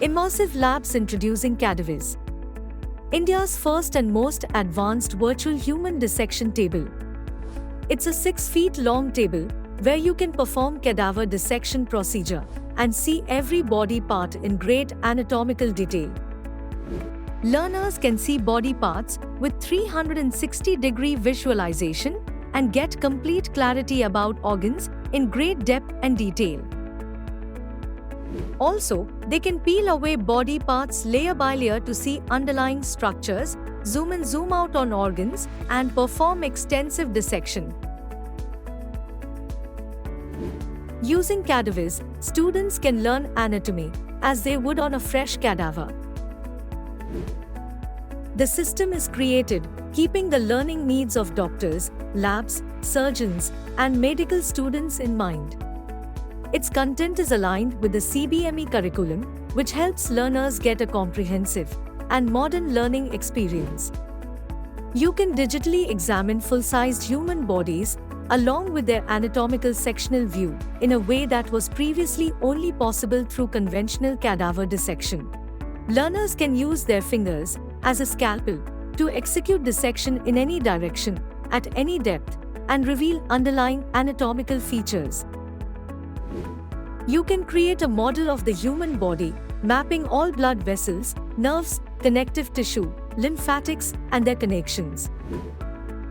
Immersive Labs introducing Cadavis, India's first and most advanced virtual human dissection table. It's a 6 feet long table where you can perform cadaver dissection procedure and see every body part in great anatomical detail. Learners can see body parts with 360-degree visualization and get complete clarity about organs in great depth and detail. Also, they can peel away body parts layer by layer to see underlying structures, zoom in, zoom out on organs, and perform extensive dissection. Using Cadavis, students can learn anatomy as they would on a fresh cadaver. The system is created keeping the learning needs of doctors, labs, surgeons, and medical students in mind. Its content is aligned with the CBME curriculum, which helps learners get a comprehensive and modern learning experience. You can digitally examine full-sized human bodies along with their anatomical sectional view in a way that was previously only possible through conventional cadaver dissection. Learners can use their fingers as a scalpel to execute dissection in any direction, at any depth, and reveal underlying anatomical features. You can create a model of the human body, mapping all blood vessels, nerves, connective tissue, lymphatics, and their connections.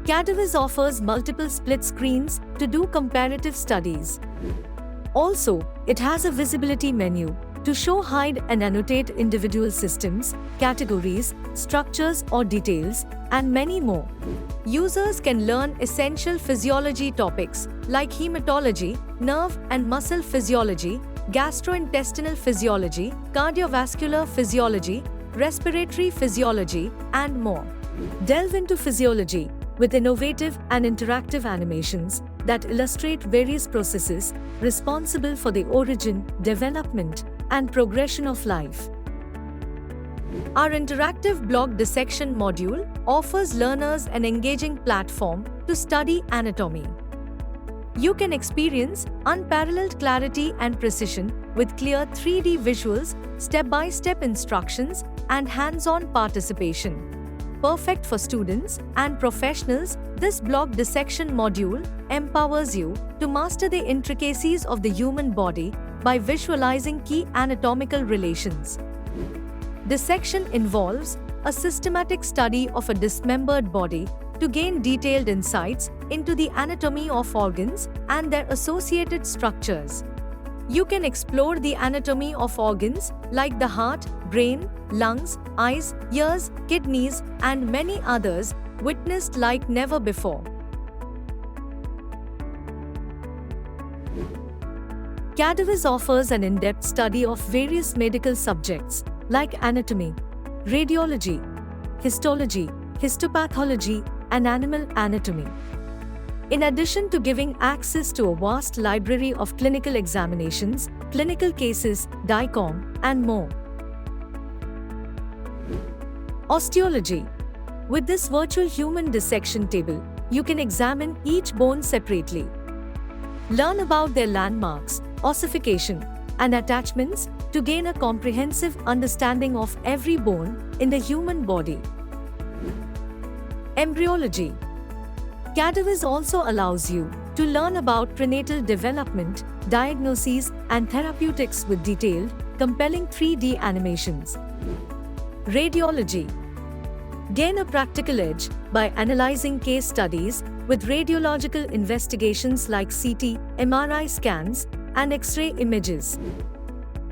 Cadavis offers multiple split screens to do comparative studies. Also, it has a visibility menu to show, hide, and annotate individual systems, categories, structures or details, and many more. Users can learn essential physiology topics like hematology, nerve and muscle physiology, gastrointestinal physiology, cardiovascular physiology, respiratory physiology, and more. Delve into physiology with innovative and interactive animations that illustrate various processes responsible for the origin, development, and progression of life. Our interactive block dissection module offers learners an engaging platform to study anatomy. You can experience unparalleled clarity and precision with clear 3D visuals, step-by-step instructions, and hands-on participation. Perfect for students and professionals, this block dissection module empowers you to master the intricacies of the human body by visualizing key anatomical relations. Dissection involves a systematic study of a dismembered body to gain detailed insights into the anatomy of organs and their associated structures. You can explore the anatomy of organs like the heart, brain, lungs, eyes, ears, kidneys, and many others, witnessed like never before. Cadavis offers an in-depth study of various medical subjects like anatomy, radiology, histology, histopathology, and animal anatomy. In addition to giving access to a vast library of clinical examinations, clinical cases, DICOM, and more. Osteology. With this virtual human dissection table, you can examine each bone separately. Learn about their landmarks, ossification, and attachments to gain a comprehensive understanding of every bone in the human body. Embryology. Cadavis also allows you to learn about prenatal development, diagnoses, and therapeutics with detailed, compelling 3D animations. Radiology. Gain a practical edge by analyzing case studies with radiological investigations like CT, MRI scans, and X-ray images.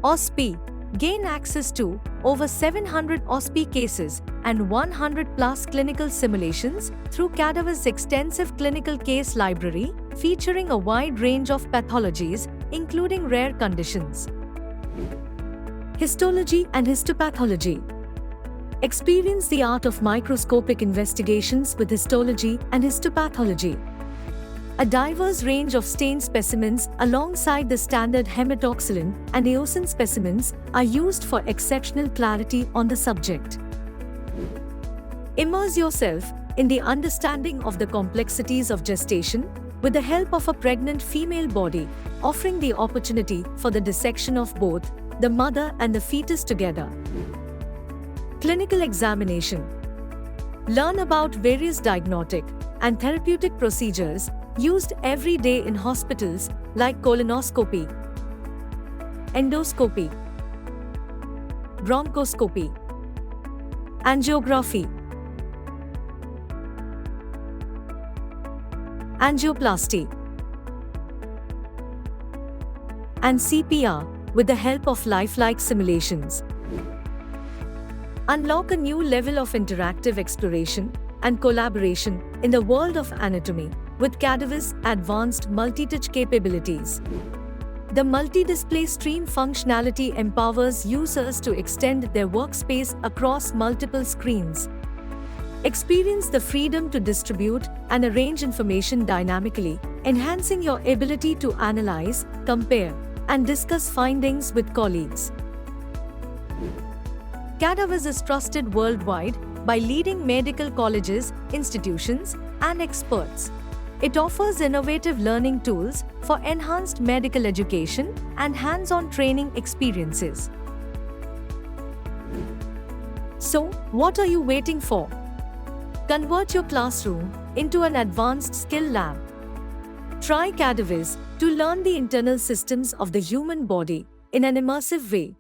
OSPE. Gain access to over 700 OSPE cases and 100+ clinical simulations through Cadavis' extensive clinical case library featuring a wide range of pathologies, including rare conditions. Histology and histopathology. Experience the art of microscopic investigations with histology and histopathology. A diverse range of stained specimens alongside the standard hematoxylin and eosin specimens are used for exceptional clarity on the subject. Immerse yourself in the understanding of the complexities of gestation with the help of a pregnant female body, offering the opportunity for the dissection of both the mother and the fetus together. Clinical examination. Learn about various diagnostic and therapeutic procedures used every day in hospitals like colonoscopy, endoscopy, bronchoscopy, angiography, angioplasty, and CPR with the help of lifelike simulations. Unlock a new level of interactive exploration and collaboration in the world of anatomy with Cadaver's advanced multi-touch capabilities. The multi-display stream functionality empowers users to extend their workspace across multiple screens. Experience the freedom to distribute and arrange information dynamically, enhancing your ability to analyze, compare, and discuss findings with colleagues. Cadaver is trusted worldwide by leading medical colleges, institutions, and experts. It offers innovative learning tools for enhanced medical education and hands-on training experiences. So, what are you waiting for? Convert your classroom into an advanced skill lab. Try Cadaver to learn the internal systems of the human body in an immersive way.